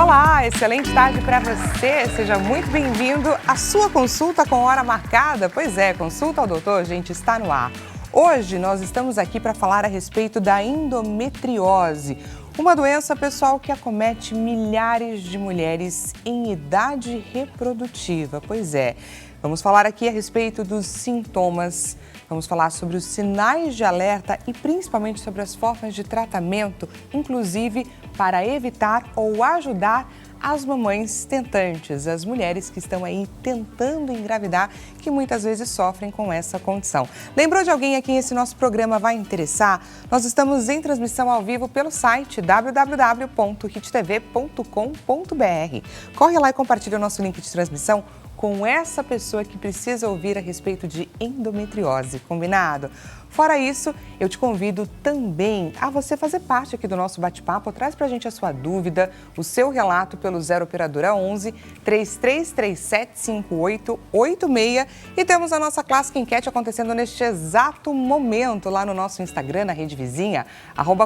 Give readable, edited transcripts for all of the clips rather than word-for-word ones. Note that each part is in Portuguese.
Olá, excelente tarde para você. Seja muito bem-vindo à sua consulta com hora marcada. Pois é, Consulta ao Doutor, gente, está no ar. Hoje nós estamos aqui para falar a respeito da endometriose, uma doença, pessoal, que acomete milhares de mulheres em idade reprodutiva. Pois é, vamos falar aqui a respeito dos sintomas, vamos falar sobre os sinais de alerta e principalmente sobre as formas de tratamento, inclusive para evitar ou ajudar as mamães tentantes, as mulheres que estão aí tentando engravidar, que muitas vezes sofrem com essa condição. Lembrou de alguém a quem esse nosso programa vai interessar? Nós estamos em transmissão ao vivo pelo site www.hittv.com.br. Corre lá e compartilha o nosso link de transmissão com essa pessoa que precisa ouvir a respeito de endometriose, combinado? Fora isso, eu te convido também a você fazer parte aqui do nosso bate-papo. Traz pra gente a sua dúvida, o seu relato pelo 0 Operadora 11 3337 5886 e temos a nossa clássica enquete acontecendo neste exato momento lá no nosso Instagram, na rede vizinha,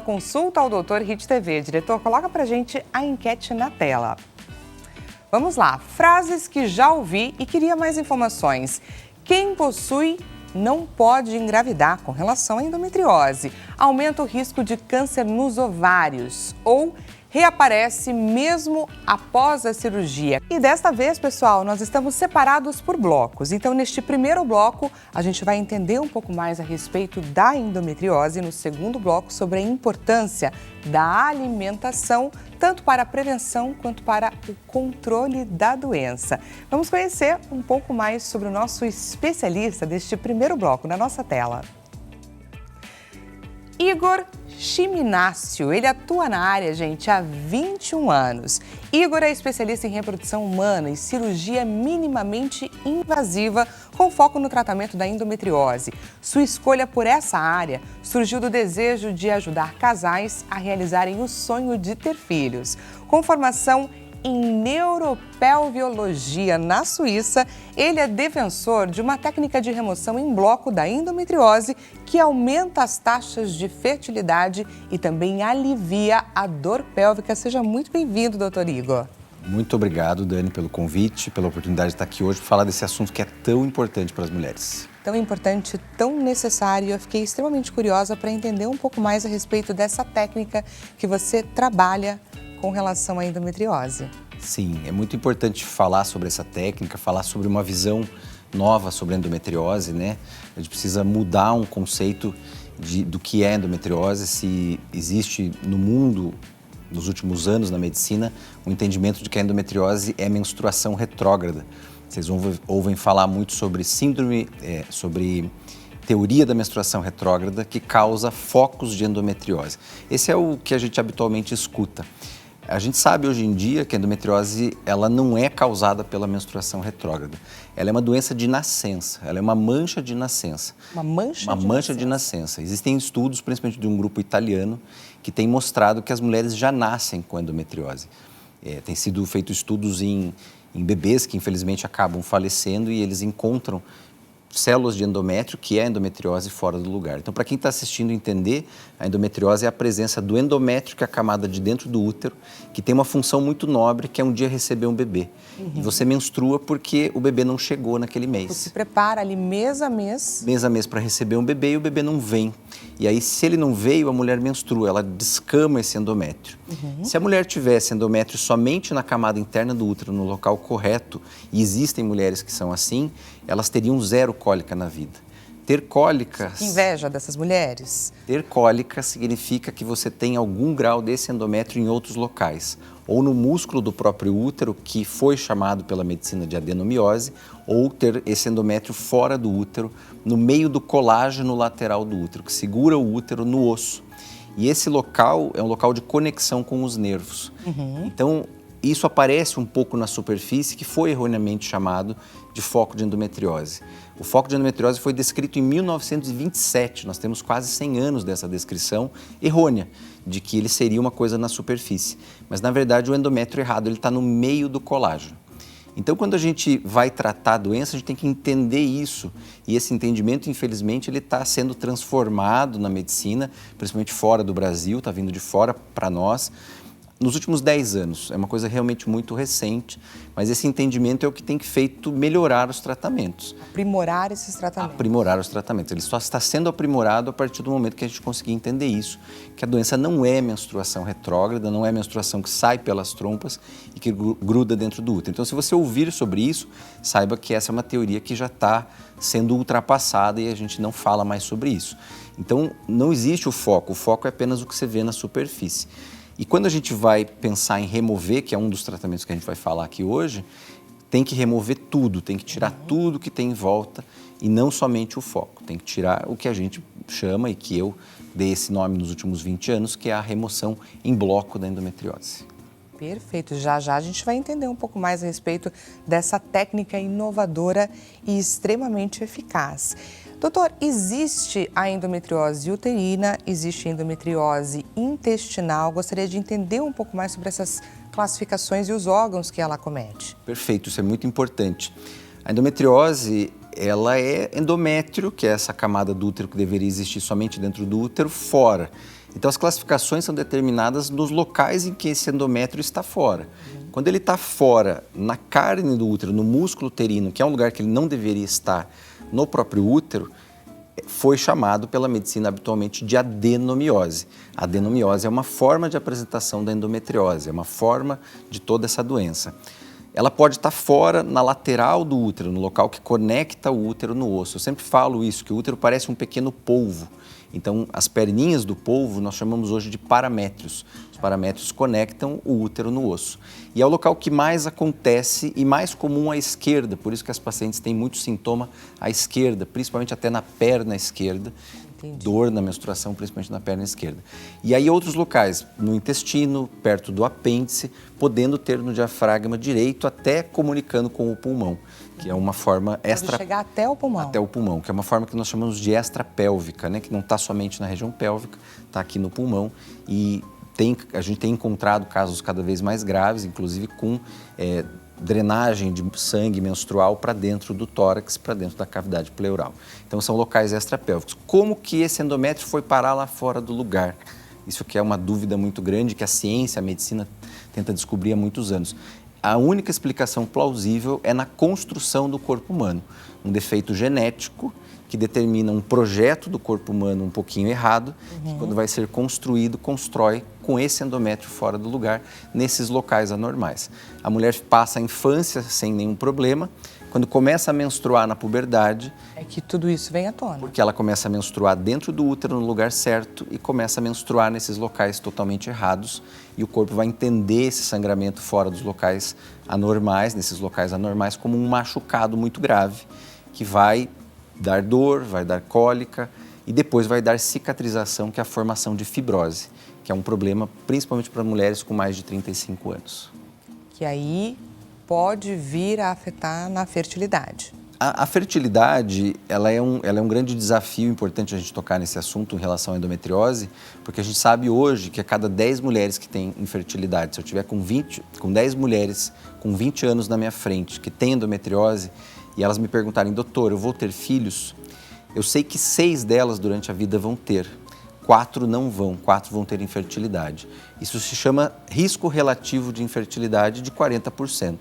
@Consulta ao Doutor HitTV. Diretor, coloca pra gente a enquete na tela. Vamos lá, frases que já ouvi e queria mais informações. Quem possui não pode engravidar com relação à endometriose. Aumenta o risco de câncer nos ovários ou reaparece mesmo após a cirurgia. E desta vez, pessoal, nós estamos separados por blocos. Então, neste primeiro bloco, a gente vai entender um pouco mais a respeito da endometriose. No segundo bloco, sobre a importância da alimentação, tanto para a prevenção quanto para o controle da doença. Vamos conhecer um pouco mais sobre o nosso especialista deste primeiro bloco na nossa tela. Igor Chiminascio, ele atua na área, gente, há 21 anos. Igor é especialista em reprodução humana e cirurgia minimamente invasiva com foco no tratamento da endometriose. Sua escolha por essa área surgiu do desejo de ajudar casais a realizarem o sonho de ter filhos. Com formação em neuropelviologia na Suíça, ele é defensor de uma técnica de remoção em bloco da endometriose que aumenta as taxas de fertilidade e também alivia a dor pélvica. Seja muito bem-vindo, doutor Igor. Muito obrigado, Dani, pelo convite, pela oportunidade de estar aqui hoje para falar desse assunto que é tão importante para as mulheres. Tão importante, tão necessário. Eu fiquei extremamente curiosa para entender um pouco mais a respeito dessa técnica que você trabalha com relação à endometriose. Sim, é muito importante falar sobre essa técnica, falar sobre uma visão nova sobre a endometriose, né? A gente precisa mudar um conceito do que é endometriose. Se existe no mundo, nos últimos anos na medicina, um entendimento de que a endometriose é menstruação retrógrada. Vocês ouvem falar muito sobre síndrome, sobre teoria da menstruação retrógrada que causa focos de endometriose. Esse é o que a gente habitualmente escuta. A gente sabe hoje em dia que a endometriose ela não é causada pela menstruação retrógrada. Ela é uma doença de nascença, ela é uma mancha de nascença. Uma mancha de nascença. Existem estudos, principalmente de um grupo italiano, que tem mostrado que as mulheres já nascem com endometriose. Tem sido feitos estudos em bebês que infelizmente acabam falecendo e eles encontram células de endométrio, que é a endometriose fora do lugar. Então, para quem está assistindo entender, a endometriose é a presença do endométrio, que é a camada de dentro do útero, que tem uma função muito nobre, que é um dia receber um bebê. E você menstrua porque o bebê não chegou naquele mês. Você se prepara ali mês a mês. Mês a mês para receber um bebê e o bebê não vem. E aí, se ele não veio, a mulher menstrua, ela descama esse endométrio. Se a mulher tivesse endométrio somente na camada interna do útero, no local correto, e existem mulheres que são assim, elas teriam zero cólica na vida. Ter cólicas... Que inveja dessas mulheres. Ter cólica significa que você tem algum grau desse endométrio em outros locais. Ou no músculo do próprio útero, que foi chamado pela medicina de adenomiose, ou ter esse endométrio fora do útero, no meio do colágeno lateral do útero, que segura o útero no osso. E esse local é um local de conexão com os nervos. Então, isso aparece um pouco na superfície, que foi erroneamente chamado de foco de endometriose. O foco de endometriose foi descrito em 1927, nós temos quase 100 anos dessa descrição errônea, de que ele seria uma coisa na superfície. Mas, na verdade, o endométrio errado, ele está no meio do colágeno. Então, quando a gente vai tratar a doença, a gente tem que entender isso. E esse entendimento, infelizmente, ele está sendo transformado na medicina, principalmente fora do Brasil, está vindo de fora para nós. nos últimos 10 anos. É uma coisa realmente muito recente, mas esse entendimento é o que tem feito melhorar os tratamentos. Aprimorar esses tratamentos. Aprimorar os tratamentos. Ele só está sendo aprimorado a partir do momento que a gente conseguir entender isso, que a doença não é menstruação retrógrada, não é menstruação que sai pelas trompas e que gruda dentro do útero. Então, se você ouvir sobre isso, saiba que essa é uma teoria que já está sendo ultrapassada e a gente não fala mais sobre isso. Então, não existe o foco é apenas o que você vê na superfície. E quando a gente vai pensar em remover, que é um dos tratamentos que a gente vai falar aqui hoje, tem que remover tudo, tem que tirar tudo que tem em volta e não somente o foco. Tem que tirar o que a gente chama, e que eu dei esse nome nos últimos 20 anos, que é a remoção em bloco da endometriose. Perfeito. Já já a gente vai entender um pouco mais a respeito dessa técnica inovadora e extremamente eficaz. Doutor, existe a endometriose uterina, existe a endometriose intestinal. Gostaria de entender um pouco mais sobre essas classificações e os órgãos que ela acomete. Perfeito, isso é muito importante. A endometriose, ela é endométrio, que é essa camada do útero que deveria existir somente dentro do útero, fora. Então, as classificações são determinadas nos locais em que esse endométrio está fora. Quando ele está fora, na carne do útero, no músculo uterino, que é um lugar que ele não deveria estar, no próprio útero, foi chamado pela medicina habitualmente de adenomiose. A adenomiose é uma forma de apresentação da endometriose, é uma forma de toda essa doença. Ela pode estar fora, na lateral do útero, no local que conecta o útero no osso. Eu sempre falo isso, que o útero parece um pequeno polvo. Então, as perninhas do polvo nós chamamos hoje de paramétrios. Os paramétrios conectam o útero no osso. E é o local que mais acontece e mais comum à esquerda, por isso que as pacientes têm muito sintoma à esquerda, principalmente até na perna esquerda. Entendi. Dor na menstruação, principalmente na perna esquerda. E aí outros locais, no intestino, perto do apêndice, podendo ter no diafragma direito, até comunicando com o pulmão, que é uma forma Pode chegar até o pulmão. Até o pulmão, que é uma forma que nós chamamos de extrapélvica, né? Que não está somente na região pélvica, está aqui no pulmão. E a gente tem encontrado casos cada vez mais graves, inclusive com drenagem de sangue menstrual para dentro do tórax, para dentro da cavidade pleural. Então, são locais extrapélvicos. Como que esse endométrio foi parar lá fora do lugar? Isso que é uma dúvida muito grande que a ciência, a medicina tenta descobrir há muitos anos. A única explicação plausível é na construção do corpo humano. Um defeito genético que determina um projeto do corpo humano um pouquinho errado, que quando vai ser construído, constrói com esse endométrio fora do lugar, nesses locais anormais. A mulher passa a infância sem nenhum problema, quando começa a menstruar na puberdade... É que tudo isso vem à tona. Porque ela começa a menstruar dentro do útero, no lugar certo, e começa a menstruar nesses locais totalmente errados, e o corpo vai entender esse sangramento fora dos locais anormais, nesses locais anormais, como um machucado muito grave, que vai dar dor, vai dar cólica e depois vai dar cicatrização, que é a formação de fibrose, que é um problema principalmente para mulheres com mais de 35 anos. Que aí pode vir a afetar na fertilidade. A fertilidade, ela é um grande desafio, importante a gente tocar nesse assunto em relação à endometriose, porque a gente sabe hoje que a cada 10 mulheres que têm infertilidade, se eu tiver com 10 mulheres com 20 anos na minha frente que têm endometriose, e elas me perguntarem, doutor, eu vou ter filhos? Eu sei que 6 delas durante a vida vão ter, 4 não vão, 4 vão ter infertilidade. Isso se chama risco relativo de infertilidade de 40%.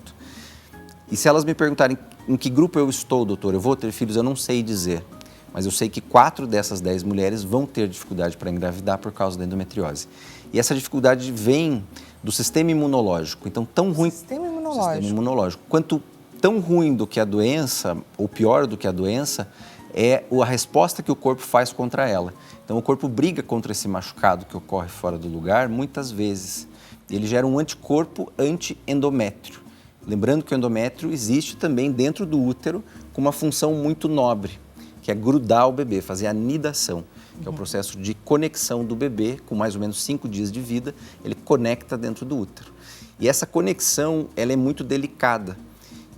E se elas me perguntarem em que grupo eu estou, doutor, eu vou ter filhos, eu não sei dizer. Mas eu sei que 4 dessas 10 mulheres vão ter dificuldade para engravidar por causa da endometriose. E essa dificuldade vem do sistema imunológico. Então, tão ruim... Sistema imunológico. Sistema imunológico. Quanto tão ruim do que a doença, ou pior do que a doença, é a resposta que o corpo faz contra ela. Então, o corpo briga contra esse machucado que ocorre fora do lugar muitas vezes. Ele gera um anticorpo anti-endométrio. Lembrando que o endométrio existe também dentro do útero com uma função muito nobre, que é grudar o bebê, fazer a nidação, que é o processo de conexão do bebê, com mais ou menos 5 dias de vida, ele conecta dentro do útero. E essa conexão, ela é muito delicada.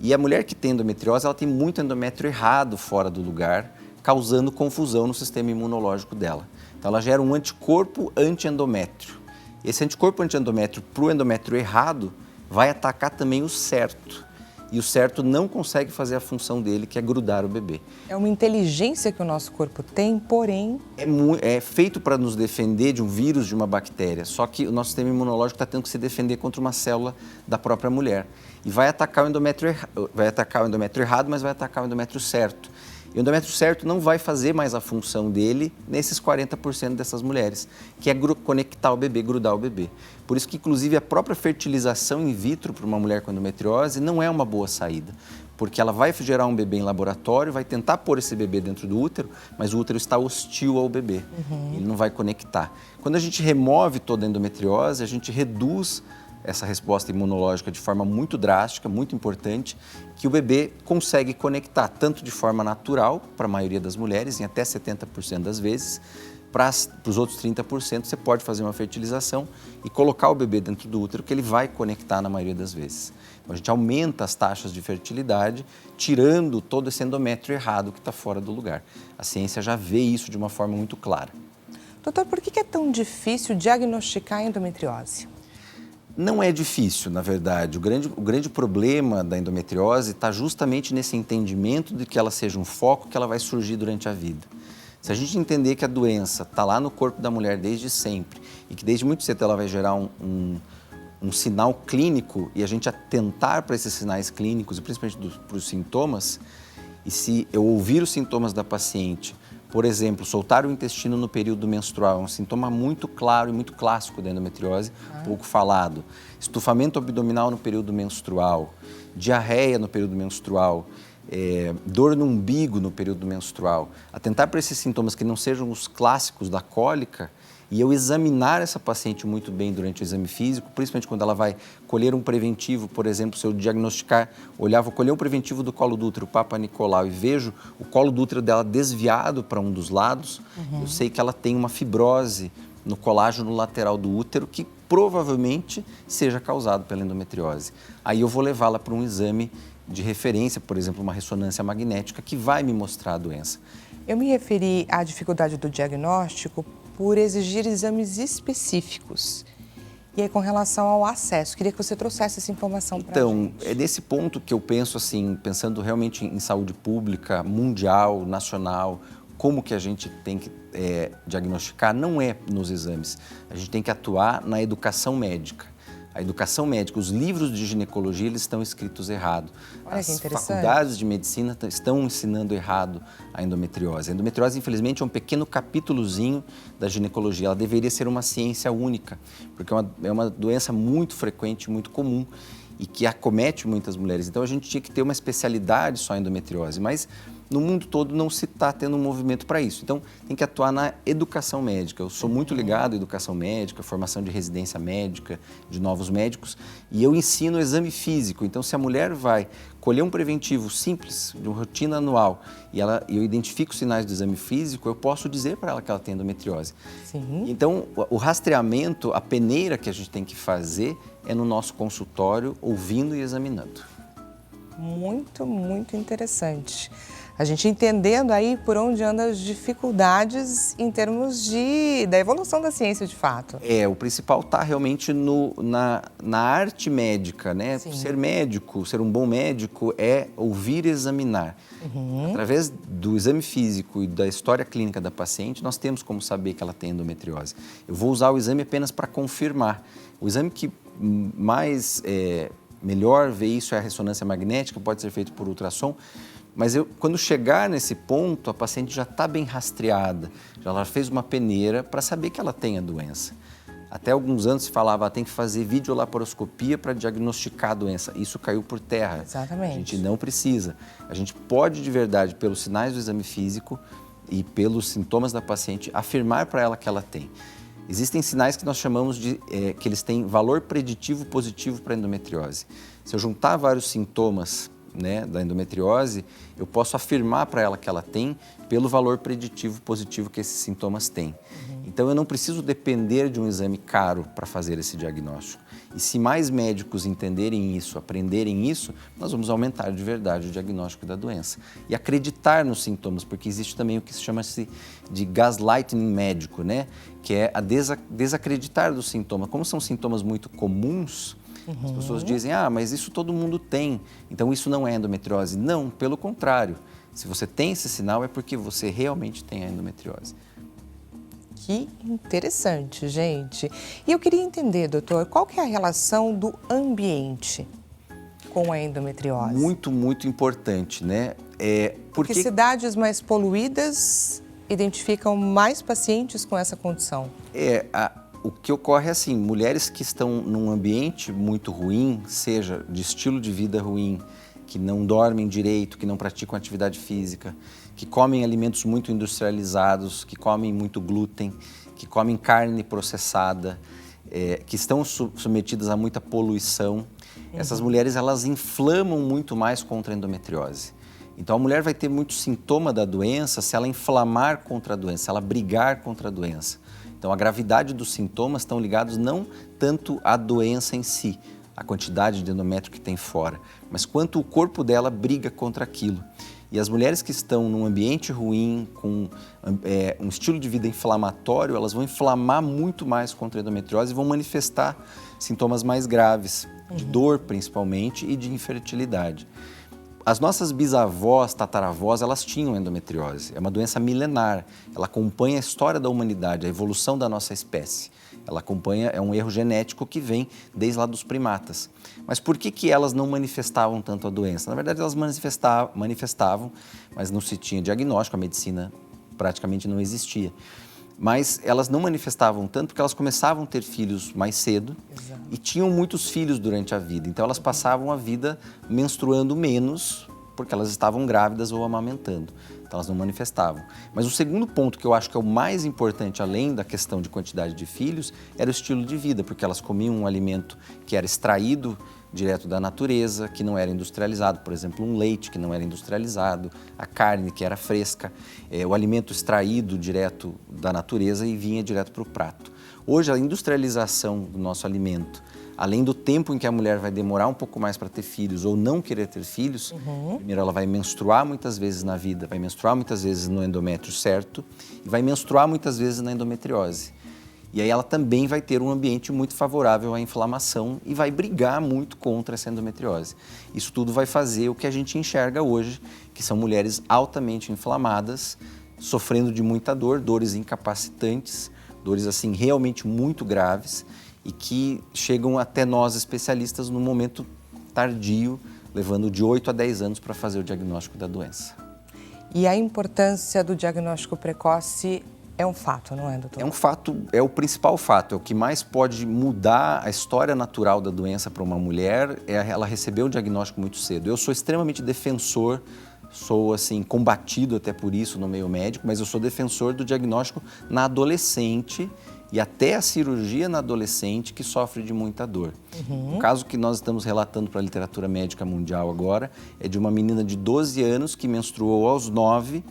E a mulher que tem endometriose, ela tem muito endométrio errado fora do lugar, causando confusão no sistema imunológico dela. Então, ela gera um anticorpo anti-endométrio. Esse anticorpo anti-endométrio para o endométrio errado vai atacar também o certo. e o certo não consegue fazer a função dele, que é grudar o bebê. É uma inteligência que o nosso corpo tem, porém... É feito para nos defender de um vírus, de uma bactéria, só que o nosso sistema imunológico está tendo que se defender contra uma célula da própria mulher. E vai atacar o endométrio errado, mas vai atacar o endométrio certo. E o endométrio certo não vai fazer mais a função dele nesses 40% dessas mulheres, que é conectar o bebê, grudar o bebê. Por isso que, inclusive, a própria fertilização in vitro para uma mulher com endometriose não é uma boa saída, porque ela vai gerar um bebê em laboratório, vai tentar pôr esse bebê dentro do útero, mas o útero está hostil ao bebê, ele não vai conectar. Quando a gente remove toda a endometriose, a gente reduz essa resposta imunológica de forma muito drástica, muito importante, que o bebê consegue conectar, tanto de forma natural, para a maioria das mulheres, em até 70% das vezes, para os outros 30% você pode fazer uma fertilização e colocar o bebê dentro do útero, que ele vai conectar na maioria das vezes. Então, a gente aumenta as taxas de fertilidade, tirando todo esse endométrio errado que está fora do lugar. A ciência já vê isso de uma forma muito clara. Doutor, por que é tão difícil diagnosticar a endometriose? Não é difícil, na verdade. O grande problema da endometriose está justamente nesse entendimento de que ela seja um foco que ela vai surgir durante a vida. Se a gente entender que a doença está lá no corpo da mulher desde sempre e que desde muito cedo ela vai gerar um sinal clínico e a gente atentar para esses sinais clínicos e principalmente para os sintomas, e se eu ouvir os sintomas da paciente, por exemplo, soltar o intestino no período menstrual, é um sintoma muito claro e muito clássico da endometriose, pouco falado. Estufamento abdominal no período menstrual, diarreia no período menstrual, dor no umbigo no período menstrual. Atentar para esses sintomas que não sejam os clássicos da cólica e eu examinar essa paciente muito bem durante o exame físico, principalmente quando ela vai colher um preventivo, por exemplo, se eu diagnosticar, vou colher um preventivo do colo do útero, Papa Nicolau, e vejo o colo do útero dela desviado para um dos lados, eu sei que ela tem uma fibrose no colágeno lateral do útero que provavelmente seja causado pela endometriose. Aí eu vou levá-la para um exame de referência, por exemplo, uma ressonância magnética, que vai me mostrar a doença. Eu me referi à dificuldade do diagnóstico por exigir exames específicos. E aí, com relação ao acesso, queria que você trouxesse essa informação para a gente. Então, é nesse ponto que eu penso assim, pensando realmente em saúde pública, mundial, nacional, como que a gente tem que diagnosticar, não é nos exames. A gente tem que atuar na educação médica. A educação médica, os livros de ginecologia, eles estão escritos errado. As faculdades de medicina estão ensinando errado a endometriose. A endometriose, infelizmente, é um pequeno capítulozinho da ginecologia. Ela deveria ser uma ciência única, porque é uma doença muito frequente, muito comum e que acomete muitas mulheres. Então, a gente tinha que ter uma especialidade só em endometriose, mas no mundo todo não se está tendo um movimento para isso. Então, tem que atuar na educação médica. Eu sou muito ligado à educação médica, formação de residência médica, de novos médicos, e eu ensino o exame físico. Então, se a mulher vai colher um preventivo simples, de uma rotina anual, e eu identifico os sinais do exame físico, eu posso dizer para ela que ela tem endometriose. Sim. Então, o rastreamento, a peneira que a gente tem que fazer é no nosso consultório, ouvindo e examinando. Muito, muito interessante. A gente entendendo aí por onde andam as dificuldades em termos da evolução da ciência, de fato. O principal está realmente na arte médica, né? Sim. Ser médico, ser um bom médico é ouvir e examinar. Através do exame físico e da história clínica da paciente, nós temos como saber que ela tem endometriose. Eu vou usar o exame apenas para confirmar. O exame que melhor ver isso é a ressonância magnética, pode ser feito por ultrassom. Mas quando chegar nesse ponto, a paciente já está bem rastreada, ela fez uma peneira para saber que ela tem a doença. Até alguns anos se falava, tem que fazer videolaparoscopia para diagnosticar a doença. Isso caiu por terra. Exatamente. A gente não precisa. A gente pode, de verdade, pelos sinais do exame físico e pelos sintomas da paciente, afirmar para ela que ela tem. Existem sinais que nós chamamos de que eles têm valor preditivo positivo para a endometriose. Se eu juntar vários sintomas, né, da endometriose, eu posso afirmar para ela que ela tem pelo valor preditivo positivo que esses sintomas têm. Então, eu não preciso depender de um exame caro para fazer esse diagnóstico. E se mais médicos entenderem isso, aprenderem isso, nós vamos aumentar de verdade o diagnóstico da doença. E acreditar nos sintomas, porque existe também o que se chama de gaslighting médico, né? Que é a desacreditar dos sintomas. Como são sintomas muito comuns, As pessoas dizem, mas isso todo mundo tem, então isso não é endometriose. Não, pelo contrário. Se você tem esse sinal é porque você realmente tem a endometriose. Que interessante, gente. E eu queria entender, doutor, qual que é a relação do ambiente com a endometriose? Muito, muito importante, né? Porque cidades mais poluídas identificam mais pacientes com essa condição. O que ocorre é assim, mulheres que estão num ambiente muito ruim, seja de estilo de vida ruim, que não dormem direito, que não praticam atividade física, que comem alimentos muito industrializados, que comem muito glúten, que comem carne processada, que estão submetidas a muita poluição. Essas mulheres, elas inflamam muito mais contra a endometriose. Então, a mulher vai ter muito sintoma da doença se ela inflamar contra a doença, se ela brigar contra a doença. Então, a gravidade dos sintomas estão ligados não tanto à doença em si, a quantidade de endométrio que tem fora, mas quanto o corpo dela briga contra aquilo. E as mulheres que estão num ambiente ruim, com um estilo de vida inflamatório, elas vão inflamar muito mais contra a endometriose e vão manifestar sintomas mais graves, de dor principalmente e de infertilidade. As nossas bisavós, tataravós, elas tinham endometriose. É uma doença milenar. Ela acompanha a história da humanidade, a evolução da nossa espécie. Ela acompanha, é um erro genético que vem desde lá dos primatas. Mas por que elas não manifestavam tanto a doença? Na verdade, elas manifestavam, mas não se tinha diagnóstico, a medicina praticamente não existia. Mas elas não manifestavam tanto porque elas começavam a ter filhos mais cedo. Exato. E tinham muitos filhos durante a vida. Então, elas passavam a vida menstruando menos porque elas estavam grávidas ou amamentando. Então, elas não manifestavam. Mas o segundo ponto que eu acho que é o mais importante, além da questão de quantidade de filhos, era o estilo de vida, porque elas comiam um alimento que era extraído direto da natureza, que não era industrializado, por exemplo, um leite que não era industrializado, a carne que era fresca, o alimento extraído direto da natureza e vinha direto para o prato. Hoje, a industrialização do nosso alimento, além do tempo em que a mulher vai demorar um pouco mais para ter filhos ou não querer ter filhos, primeiro ela vai menstruar muitas vezes na vida, vai menstruar muitas vezes no endométrio certo e vai menstruar muitas vezes na endometriose. E aí ela também vai ter um ambiente muito favorável à inflamação e vai brigar muito contra essa endometriose. Isso tudo vai fazer o que a gente enxerga hoje, que são mulheres altamente inflamadas, sofrendo de muita dor, dores incapacitantes, dores assim realmente muito graves e que chegam até nós especialistas no momento tardio, levando de 8 a 10 anos para fazer o diagnóstico da doença. E a importância do diagnóstico precoce é um fato, não é, doutor? É um fato, é o principal fato, é o que mais pode mudar a história natural da doença para uma mulher, é ela receber o diagnóstico muito cedo. Eu sou extremamente defensor, sou assim combatido até por isso no meio médico, mas eu sou defensor do diagnóstico na adolescente e até a cirurgia na adolescente que sofre de muita dor. O caso que nós estamos relatando para a literatura médica mundial agora é de uma menina de 12 anos que menstruou aos 9.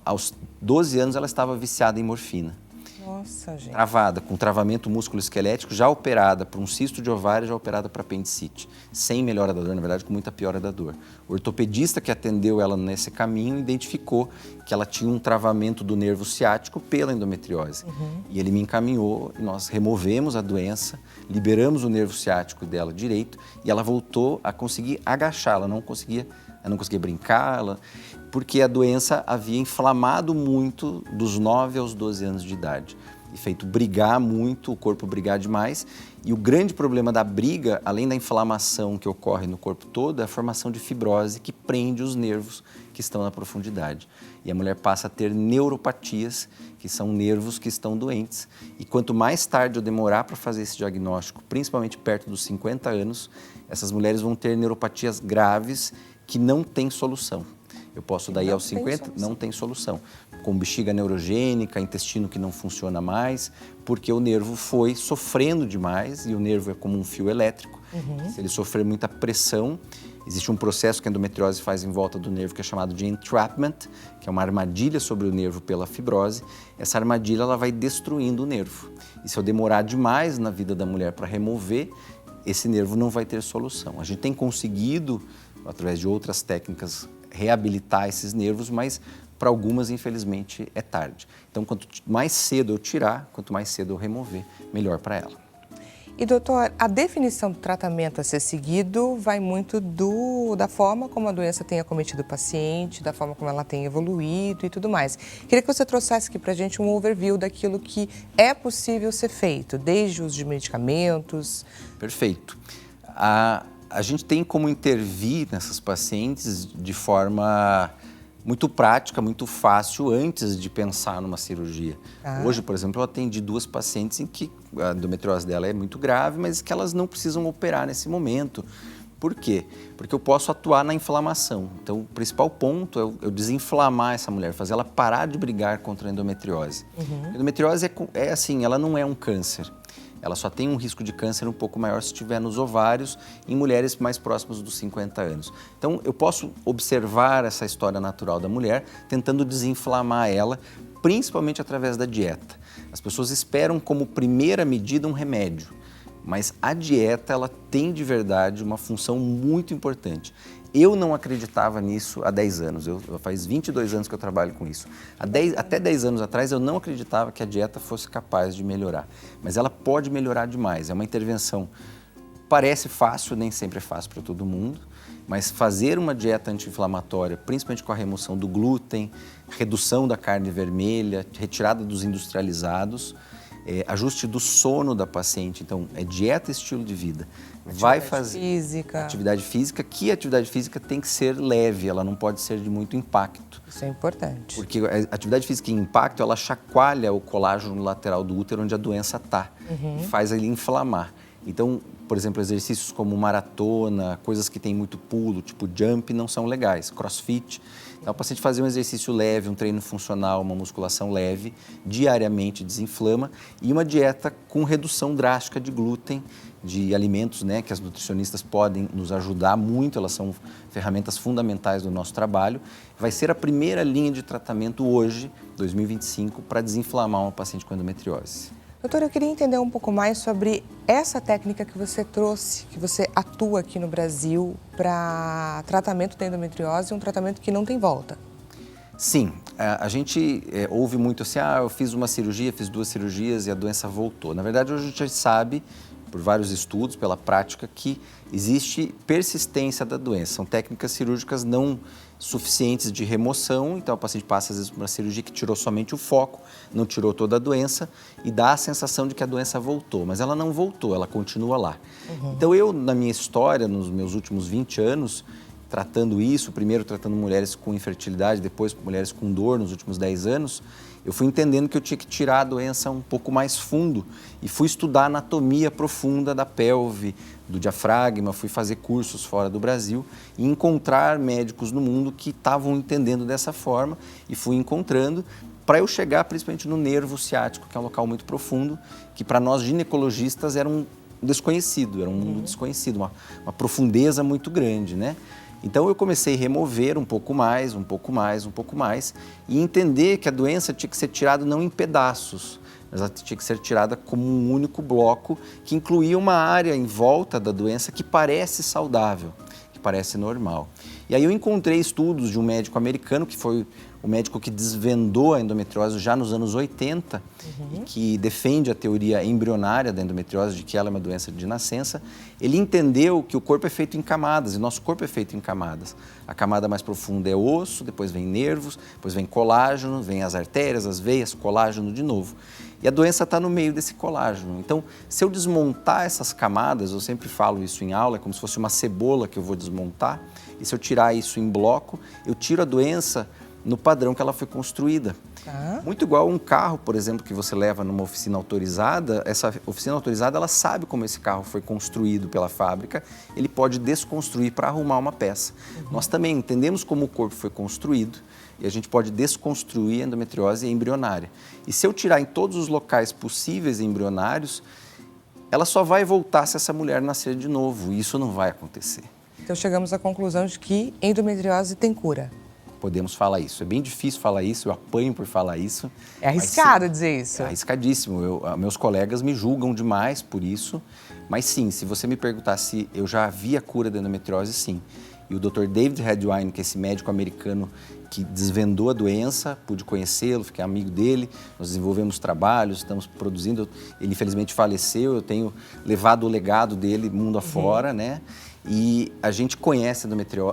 Aos 12 anos ela estava viciada em morfina. Nossa, gente. Travada, com travamento músculo-esquelético, já operada por um cisto de ovário, já operada para apendicite. Sem melhora da dor, na verdade, com muita piora da dor. O ortopedista que atendeu ela nesse caminho identificou que ela tinha um travamento do nervo ciático pela endometriose. E ele me encaminhou, nós removemos a doença, liberamos o nervo ciático dela direito e ela voltou a conseguir agachar, ela não conseguia brincar, porque a doença havia inflamado muito dos 9 aos 12 anos de idade e feito brigar muito, o corpo brigar demais. E o grande problema da briga, além da inflamação que ocorre no corpo todo, é a formação de fibrose que prende os nervos que estão na profundidade. E a mulher passa a ter neuropatias, que são nervos que estão doentes. E quanto mais tarde eu demorar para fazer esse diagnóstico, principalmente perto dos 50 anos, essas mulheres vão ter neuropatias graves que não têm solução. Eu posso daí aos 50, não tem solução. Com bexiga neurogênica, intestino que não funciona mais, porque o nervo foi sofrendo demais e o nervo é como um fio elétrico. Se ele sofrer muita pressão, existe um processo que a endometriose faz em volta do nervo que é chamado de entrapment, que é uma armadilha sobre o nervo pela fibrose. Essa armadilha ela vai destruindo o nervo. E se eu demorar demais na vida da mulher para remover, esse nervo não vai ter solução. A gente tem conseguido, através de outras técnicas, reabilitar esses nervos, mas para algumas, infelizmente, é tarde. Então, quanto mais cedo eu tirar, quanto mais cedo eu remover, melhor para ela. E, doutor, a definição do tratamento a ser seguido vai muito da forma como a doença tem acometido o paciente, da forma como ela tem evoluído e tudo mais. Queria que você trouxesse aqui para a gente um overview daquilo que é possível ser feito, desde o uso de medicamentos. Perfeito. A gente tem como intervir nessas pacientes de forma muito prática, muito fácil, antes de pensar numa cirurgia. Hoje, por exemplo, eu atendi 2 pacientes em que a endometriose dela é muito grave, mas que elas não precisam operar nesse momento. Por quê? Porque eu posso atuar na inflamação. Então, o principal ponto é eu desinflamar essa mulher, fazer ela parar de brigar contra a endometriose. A endometriose é assim, ela não é um câncer. Ela só tem um risco de câncer um pouco maior se estiver nos ovários, em mulheres mais próximas dos 50 anos. Então, eu posso observar essa história natural da mulher, tentando desinflamar ela, principalmente através da dieta. As pessoas esperam como primeira medida um remédio, mas a dieta, ela tem de verdade uma função muito importante. Eu não acreditava nisso há 10 anos, faz 22 anos que eu trabalho com isso. Até 10 anos atrás eu não acreditava que a dieta fosse capaz de melhorar, mas ela pode melhorar demais. É uma intervenção, parece fácil, nem sempre é fácil para todo mundo, mas fazer uma dieta anti-inflamatória, principalmente com a remoção do glúten, redução da carne vermelha, retirada dos industrializados, ajuste do sono da paciente, então é dieta e estilo de vida. Atividade física, que a atividade física tem que ser leve, ela não pode ser de muito impacto. Isso é importante. Porque a atividade física em impacto, ela chacoalha o colágeno lateral do útero onde a doença está e faz ele inflamar. Então, por exemplo, exercícios como maratona, coisas que têm muito pulo, tipo jump, não são legais, crossfit. Então, o paciente fazer um exercício leve, um treino funcional, uma musculação leve, diariamente desinflama, e uma dieta com redução drástica de glúten, de alimentos, né, que as nutricionistas podem nos ajudar muito, elas são ferramentas fundamentais do nosso trabalho. Vai ser a primeira linha de tratamento hoje, 2025, para desinflamar uma paciente com endometriose. Doutora, eu queria entender um pouco mais sobre essa técnica que você trouxe, que você atua aqui no Brasil para tratamento da endometriose, um tratamento que não tem volta. Sim, a gente ouve muito assim, eu fiz uma cirurgia, fiz 2 cirurgias e a doença voltou. Na verdade, hoje a gente sabe, por vários estudos, pela prática, que existe persistência da doença. São técnicas cirúrgicas não suficientes de remoção, então o paciente passa às vezes por uma cirurgia que tirou somente o foco, não tirou toda a doença e dá a sensação de que a doença voltou, mas ela não voltou, ela continua lá. Então eu, na minha história, nos meus últimos 20 anos, tratando isso, primeiro tratando mulheres com infertilidade, depois mulheres com dor nos últimos 10 anos, eu fui entendendo que eu tinha que tirar a doença um pouco mais fundo e fui estudar a anatomia profunda da pelve, do diafragma, fui fazer cursos fora do Brasil e encontrar médicos no mundo que estavam entendendo dessa forma e fui encontrando para eu chegar principalmente no nervo ciático, que é um local muito profundo, que para nós ginecologistas era um desconhecido, era um mundo desconhecido, uma profundeza muito grande, né? Então eu comecei a remover um pouco mais e entender que a doença tinha que ser tirada não em pedaços, mas ela tinha que ser tirada como um único bloco que incluía uma área em volta da doença que parece saudável, que parece normal. E aí eu encontrei estudos de um médico americano, que foi o médico que desvendou a endometriose já nos anos 80 e que defende a teoria embrionária da endometriose, de que ela é uma doença de nascença. Ele entendeu que o corpo é feito em camadas, e nosso corpo é feito em camadas. A camada mais profunda é osso, depois vem nervos, depois vem colágeno, vem as artérias, as veias, colágeno de novo. E a doença está no meio desse colágeno. Então, se eu desmontar essas camadas, eu sempre falo isso em aula, é como se fosse uma cebola que eu vou desmontar, e se eu tirar isso em bloco, eu tiro a doença no padrão que ela foi construída. Muito igual a um carro, por exemplo, que você leva numa oficina autorizada, essa oficina autorizada, ela sabe como esse carro foi construído pela fábrica, ele pode desconstruir para arrumar uma peça. Nós também entendemos como o corpo foi construído e a gente pode desconstruir a endometriose embrionária. E se eu tirar em todos os locais possíveis embrionários, ela só vai voltar se essa mulher nascer de novo, e isso não vai acontecer. Então chegamos à conclusão de que endometriose tem cura. Podemos falar isso. É bem difícil falar isso, eu apanho por falar isso. É arriscado dizer isso. É arriscadíssimo. Meus colegas me julgam demais por isso. Mas sim, se você me perguntar se eu já vi a cura da endometriose, sim. E o Dr. David Redwine, que é esse médico americano que desvendou a doença, pude conhecê-lo, fiquei amigo dele, nós desenvolvemos trabalhos, estamos produzindo, ele infelizmente faleceu, eu tenho levado o legado dele mundo afora, né? E a gente conhece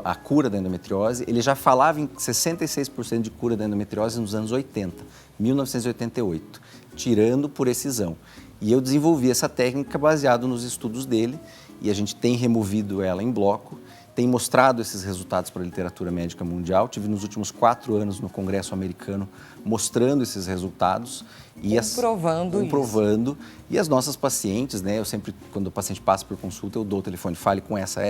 a cura da endometriose, ele já falava em 66% de cura da endometriose nos anos 80, 1988, tirando por excisão. E eu desenvolvi essa técnica baseado nos estudos dele e a gente tem removido ela em bloco, tem mostrado esses resultados para a literatura médica mundial. Tive nos últimos 4 anos no Congresso americano mostrando esses resultados. E comprovando. E as nossas pacientes, né? Eu sempre, quando o paciente passa por consulta, eu dou o telefone, fale com essa.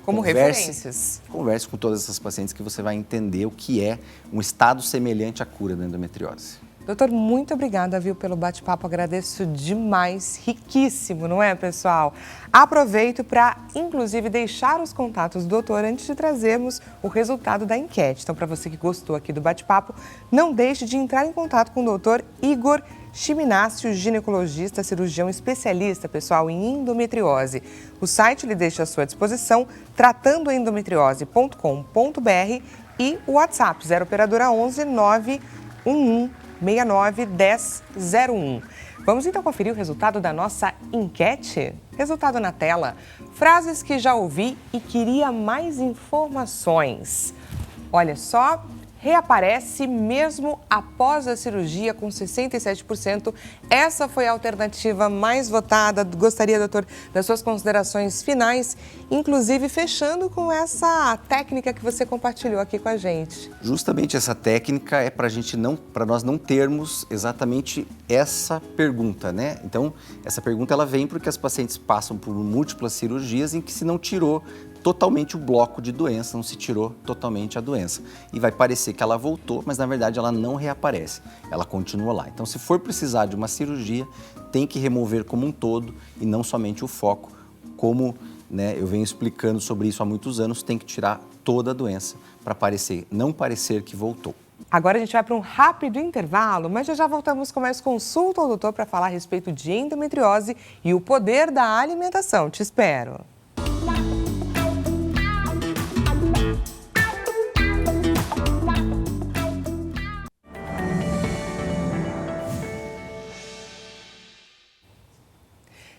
Como referências. Converse com todas essas pacientes que você vai entender o que é um estado semelhante à cura da endometriose. Doutor, muito obrigada, viu, pelo bate-papo, agradeço demais, riquíssimo, não é, pessoal? Aproveito para, inclusive, deixar os contatos do doutor antes de trazermos o resultado da enquete. Então, para você que gostou aqui do bate-papo, não deixe de entrar em contato com o doutor Igor Chiminascio, ginecologista, cirurgião especialista, pessoal, em endometriose. O site lhe deixa à sua disposição, tratandoendometriose.com.br e o WhatsApp, 0 operadora 11 911 69 1001. Vamos então conferir o resultado da nossa enquete? Resultado na tela. Frases que já ouvi e queria mais informações. Olha só, reaparece mesmo após a cirurgia com 67%. Essa foi a alternativa mais votada. Gostaria, doutor, das suas considerações finais, inclusive fechando com essa técnica que você compartilhou aqui com a gente. Justamente essa técnica é para nós não termos exatamente essa pergunta, né? Então, essa pergunta ela vem porque as pacientes passam por múltiplas cirurgias em que se não tirou totalmente o bloco de doença, não se tirou totalmente a doença. E vai parecer que ela voltou, mas na verdade ela não reaparece, ela continua lá. Então, se for precisar de uma cirurgia, tem que remover como um todo e não somente o foco, como, né, eu venho explicando sobre isso há muitos anos, tem que tirar toda a doença para não parecer que voltou. Agora a gente vai para um rápido intervalo, mas já voltamos com mais consulta ao doutor para falar a respeito de endometriose e o poder da alimentação. Te espero!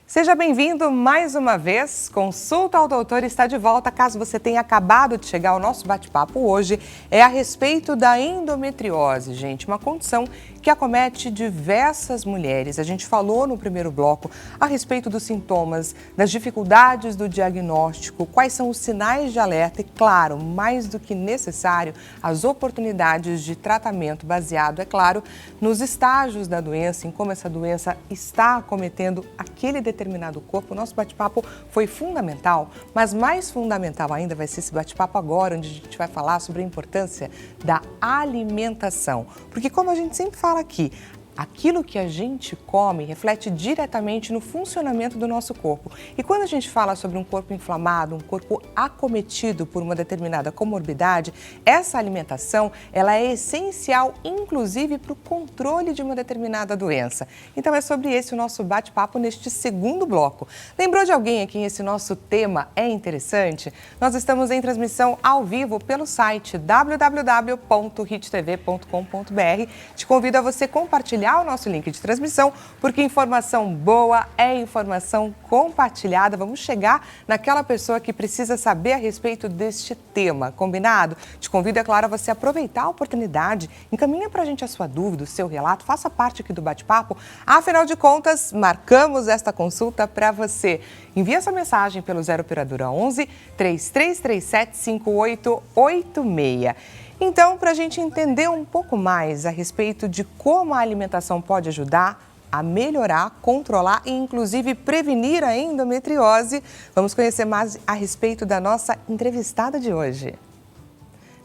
Seja bem-vindo mais uma vez. Consulta ao Doutor está de volta. Caso você tenha acabado de chegar, o nosso bate-papo hoje é a respeito da endometriose, gente. Uma condição que acomete diversas mulheres. A gente falou no primeiro bloco a respeito dos sintomas, das dificuldades do diagnóstico, quais são os sinais de alerta e, claro, mais do que necessário, as oportunidades de tratamento baseado, é claro, nos estágios da doença, em como essa doença está acometendo aquele determinado corpo. O nosso bate-papo foi fundamental, mas mais fundamental ainda vai ser esse bate-papo agora, onde a gente vai falar sobre a importância da alimentação. Porque, como a gente sempre fala aqui, aquilo que a gente come reflete diretamente no funcionamento do nosso corpo. E quando a gente fala sobre um corpo inflamado, um corpo acometido por uma determinada comorbidade, essa alimentação ela é essencial, inclusive, para o controle de uma determinada doença. Então é sobre esse o nosso bate-papo neste segundo bloco. Lembrou de alguém a quem esse nosso tema é interessante? Nós estamos em transmissão ao vivo pelo site www.hittv.com.br. Te convido a você compartilhar o nosso link de transmissão, porque informação boa é informação compartilhada. Vamos chegar naquela pessoa que precisa saber a respeito deste tema, combinado? Te convido, é claro, a você aproveitar a oportunidade, encaminha pra gente a sua dúvida, o seu relato, faça parte aqui do bate-papo. Afinal de contas, marcamos esta consulta para você. Envie sua mensagem pelo 0 operadora 11 3337 5886. Então, para a gente entender um pouco mais a respeito de como a alimentação pode ajudar a melhorar, controlar e, inclusive, prevenir a endometriose, vamos conhecer mais a respeito da nossa entrevistada de hoje.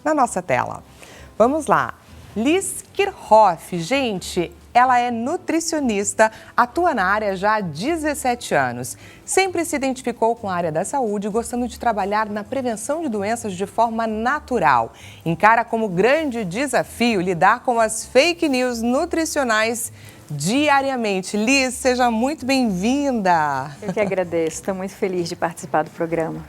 Na nossa tela. Vamos lá. Liz Kirchhoff, gente, ela é nutricionista, atua na área já há 17 anos. Sempre se identificou com a área da saúde, gostando de trabalhar na prevenção de doenças de forma natural. Encara como grande desafio lidar com as fake news nutricionais diariamente. Liz, seja muito bem-vinda. Eu que agradeço, estou muito feliz de participar do programa.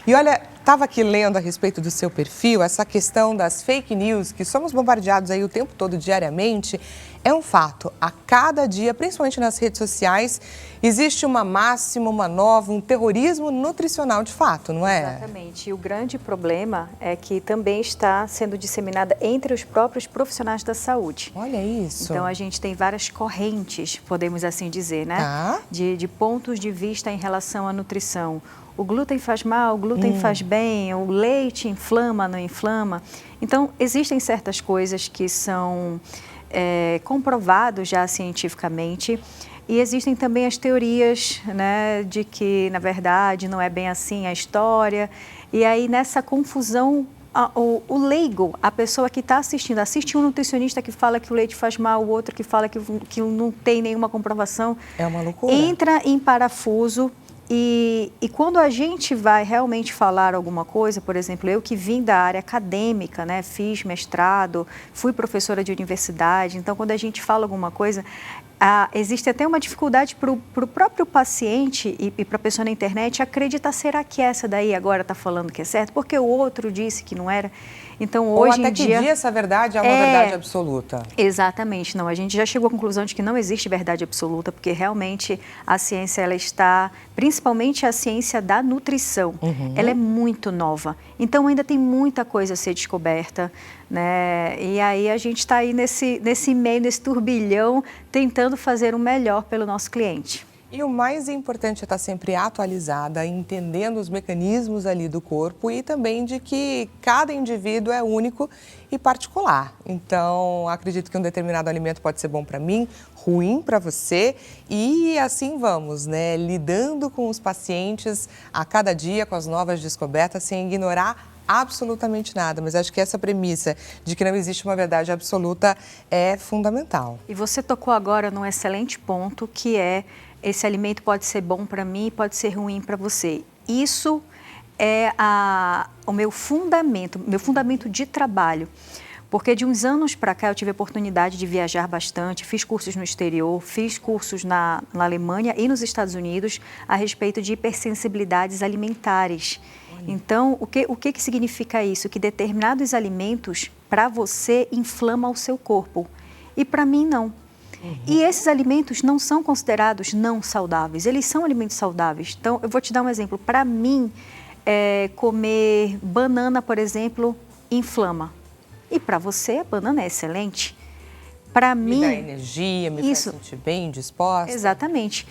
E olha, Estava aqui lendo a respeito do seu perfil, essa questão das fake news, que somos bombardeados aí o tempo todo, diariamente, é um fato. A cada dia, principalmente nas redes sociais, existe uma máxima, uma nova, um terrorismo nutricional de fato, não é? Exatamente. E o grande problema é que também está sendo disseminada entre os próprios profissionais da saúde. Olha isso. Então, a gente tem várias correntes, podemos assim dizer, né? Tá. De pontos de vista em relação à nutrição. O glúten faz mal, o glúten faz bem, o leite inflama, não inflama. Então, existem certas coisas que são comprovados já cientificamente. E existem também as teorias, né, de que, na verdade, não é bem assim a história. E aí, nessa confusão, o leigo, a pessoa que está assistindo, assiste um nutricionista que fala que o leite faz mal, o outro que fala que não tem nenhuma comprovação. É uma loucura. Entra em parafuso. E quando a gente vai realmente falar alguma coisa, por exemplo, eu que vim da área acadêmica, né, fiz mestrado, fui professora de universidade, então quando a gente fala alguma coisa, existe até uma dificuldade para o próprio paciente e para a pessoa na internet acreditar, será que essa daí agora está falando que é certo? Porque o outro disse que não era. Então, hoje em dia... Ou até que dia essa verdade é uma verdade absoluta. Exatamente, não. A gente já chegou à conclusão de que não existe verdade absoluta, porque realmente a ciência, ela está, principalmente a ciência da nutrição, ela é muito nova. Então, ainda tem muita coisa a ser descoberta, né? E aí a gente está aí nesse meio, nesse turbilhão, tentando fazer o melhor pelo nosso cliente. E o mais importante é estar sempre atualizada, entendendo os mecanismos ali do corpo e também de que cada indivíduo é único e particular. Então, acredito que um determinado alimento pode ser bom para mim, ruim para você e assim vamos, né? Lidando com os pacientes a cada dia, com as novas descobertas, sem ignorar absolutamente nada, mas acho que essa premissa de que não existe uma verdade absoluta é fundamental. E você tocou agora num excelente ponto, que é esse alimento pode ser bom para mim e pode ser ruim para você. Isso é o meu fundamento de trabalho. Porque de uns anos para cá eu tive a oportunidade de viajar bastante, fiz cursos no exterior, fiz cursos na Alemanha e nos Estados Unidos a respeito de hipersensibilidades alimentares. Então, o que significa isso? Que determinados alimentos, para você, inflamam o seu corpo e para mim não. E esses alimentos não são considerados não saudáveis, eles são alimentos saudáveis. Então, eu vou te dar um exemplo. Para mim, comer banana, por exemplo, inflama. E para você, a banana é excelente. Para mim... Me dá energia, me faz sentir bem, disposta. Exatamente.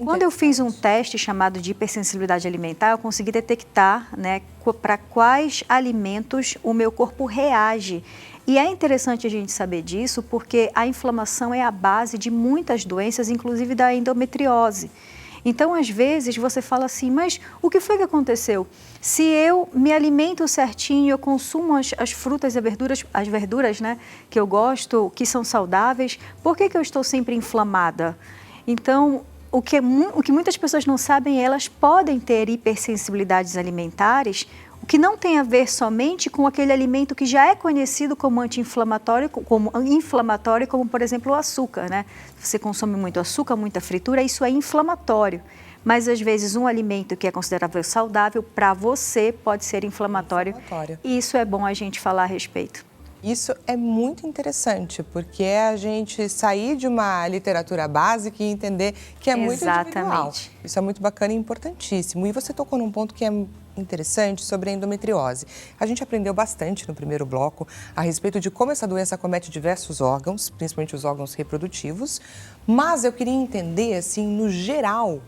Quando eu fiz um teste chamado de hipersensibilidade alimentar, eu consegui detectar, né, para quais alimentos o meu corpo reage. E é interessante a gente saber disso porque a inflamação é a base de muitas doenças, inclusive da endometriose. Então, às vezes, você fala assim, mas o que foi que aconteceu? Se eu me alimento certinho, eu consumo as frutas e as verduras, né, que eu gosto, que são saudáveis, por que eu estou sempre inflamada? Então, o que muitas pessoas não sabem, elas podem ter hipersensibilidades alimentares, o que não tem a ver somente com aquele alimento que já é conhecido como anti-inflamatório, como, por exemplo, o açúcar, né? Você consome muito açúcar, muita fritura, isso é inflamatório. Mas, às vezes, um alimento que é considerado saudável, para você, pode ser inflamatório. E isso é bom a gente falar a respeito. Isso é muito interessante, porque é a gente sair de uma literatura básica e entender que é muito individual. Isso é muito bacana e importantíssimo. E você tocou num ponto que é interessante sobre a endometriose. A gente aprendeu bastante no primeiro bloco a respeito de como essa doença acomete diversos órgãos, principalmente os órgãos reprodutivos, mas eu queria entender, assim, no geral,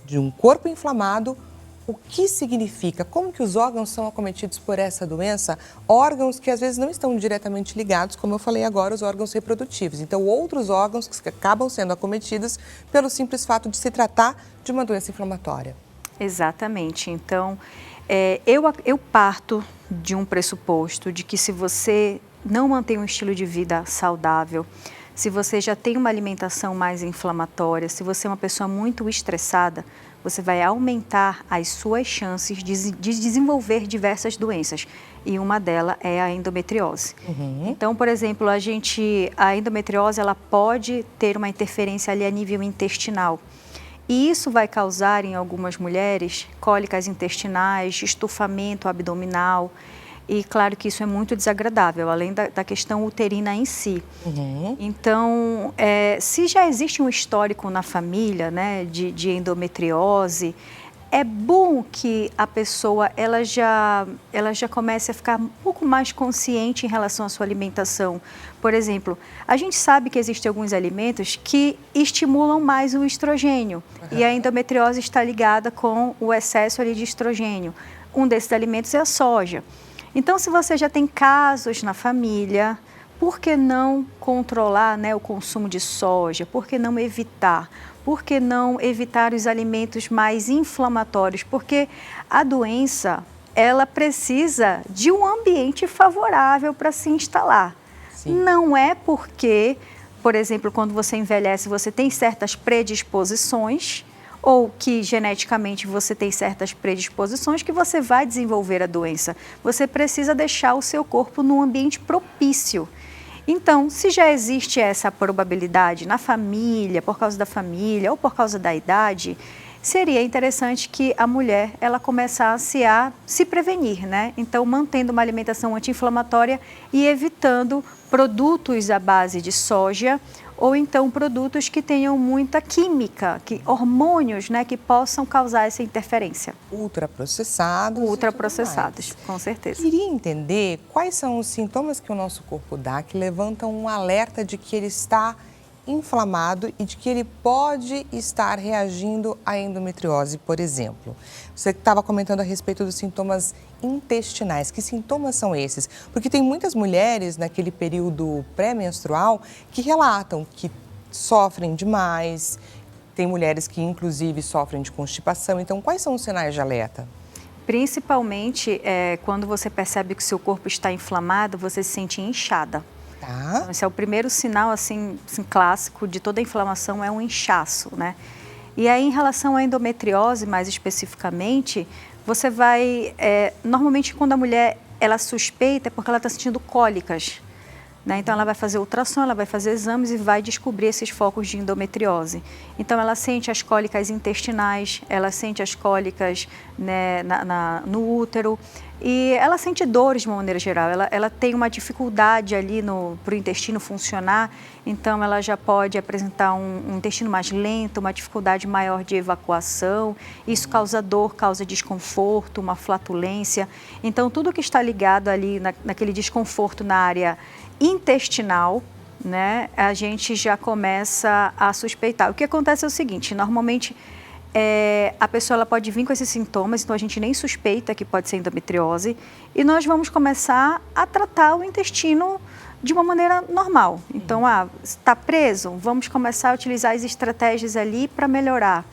de um corpo inflamado, o que significa, como que os órgãos são acometidos por essa doença, órgãos que às vezes não estão diretamente ligados, como eu falei agora, os órgãos reprodutivos. Então, outros órgãos que acabam sendo acometidos pelo simples fato de se tratar de uma doença inflamatória. Exatamente. Então, eu parto de um pressuposto de que se você não mantém um estilo de vida saudável, se você já tem uma alimentação mais inflamatória, se você é uma pessoa muito estressada, você vai aumentar as suas chances de desenvolver diversas doenças. E uma delas é a endometriose. Então, por exemplo, a endometriose ela pode ter uma interferência ali a nível intestinal. E isso vai causar em algumas mulheres cólicas intestinais, estufamento abdominal. E claro que isso é muito desagradável, além da questão uterina em si. Então, se já existe um histórico na família, né, de endometriose, é bom que a pessoa ela já comece a ficar um pouco mais consciente em relação à sua alimentação. Por exemplo, a gente sabe que existem alguns alimentos que estimulam mais o estrogênio. E a endometriose está ligada com o excesso ali de estrogênio. Um desses alimentos é a soja. Então, se você já tem casos na família, por que não controlar, né, o consumo de soja? Por que não evitar? Por que não evitar os alimentos mais inflamatórios? Porque a doença, ela precisa de um ambiente favorável para se instalar. Sim. Não é porque, por exemplo, quando você envelhece, você tem certas predisposições, ou que geneticamente você tem certas predisposições, que você vai desenvolver a doença. Você precisa deixar o seu corpo num ambiente propício. Então, se já existe essa probabilidade na família, por causa da família ou por causa da idade, seria interessante que a mulher ela começasse a se prevenir, né? Então, mantendo uma alimentação anti-inflamatória e evitando produtos à base de soja ou então produtos que tenham muita química, hormônios, né, que possam causar essa interferência. Ultraprocessados. Ultraprocessados, com certeza. Queria entender quais são os sintomas que o nosso corpo dá que levantam um alerta de que ele está inflamado e de que ele pode estar reagindo à endometriose, por exemplo. Você estava comentando a respeito dos sintomas intestinais. Que sintomas são esses? Porque tem muitas mulheres naquele período pré-menstrual que relatam que sofrem demais. Tem mulheres que, inclusive, sofrem de constipação. Então, quais são os sinais de alerta? Principalmente quando você percebe que o seu corpo está inflamado, você se sente inchada. Tá. Então, esse é o primeiro sinal assim, clássico de toda inflamação, é um inchaço, né? E aí, em relação à endometriose, mais especificamente, você vai... normalmente, quando a mulher ela suspeita, é porque ela está sentindo cólicas, né? Então, ela vai fazer ultrassom, ela vai fazer exames e vai descobrir esses focos de endometriose. Então, ela sente as cólicas intestinais, ela sente as cólicas, né, no útero, e ela sente dores de uma maneira geral. Ela tem uma dificuldade ali para o intestino funcionar, então ela já pode apresentar um intestino mais lento, uma dificuldade maior de evacuação. Isso causa dor, causa desconforto, uma flatulência. Então, tudo que está ligado ali naquele desconforto na área intestinal, né, a gente já começa a suspeitar. O que acontece é o seguinte, normalmente a pessoa ela pode vir com esses sintomas, então a gente nem suspeita que pode ser endometriose e nós vamos começar a tratar o intestino de uma maneira normal. Então, está preso, vamos começar a utilizar as estratégias ali para melhorar.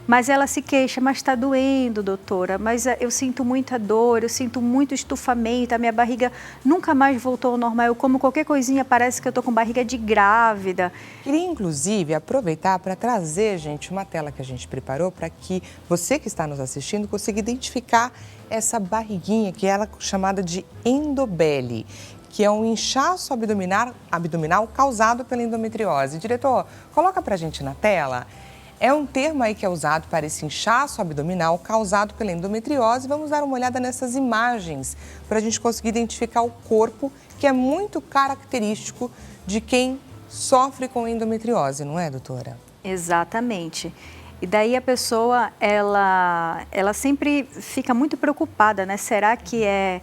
Mas ela se queixa, mas está doendo, doutora, mas eu sinto muita dor, eu sinto muito estufamento, a minha barriga nunca mais voltou ao normal, eu como qualquer coisinha, parece que eu estou com barriga de grávida. Queria, inclusive, aproveitar para trazer, gente, uma tela que a gente preparou para que você que está nos assistindo consiga identificar essa barriguinha, que é chamada de endobele, que é um inchaço abdominal causado pela endometriose. Diretor, coloca para a gente na tela. É um termo aí que é usado para esse inchaço abdominal causado pela endometriose. Vamos dar uma olhada nessas imagens para a gente conseguir identificar o corpo, que é muito característico de quem sofre com endometriose, não é, doutora? Exatamente. E daí a pessoa, ela sempre fica muito preocupada, né? Será que é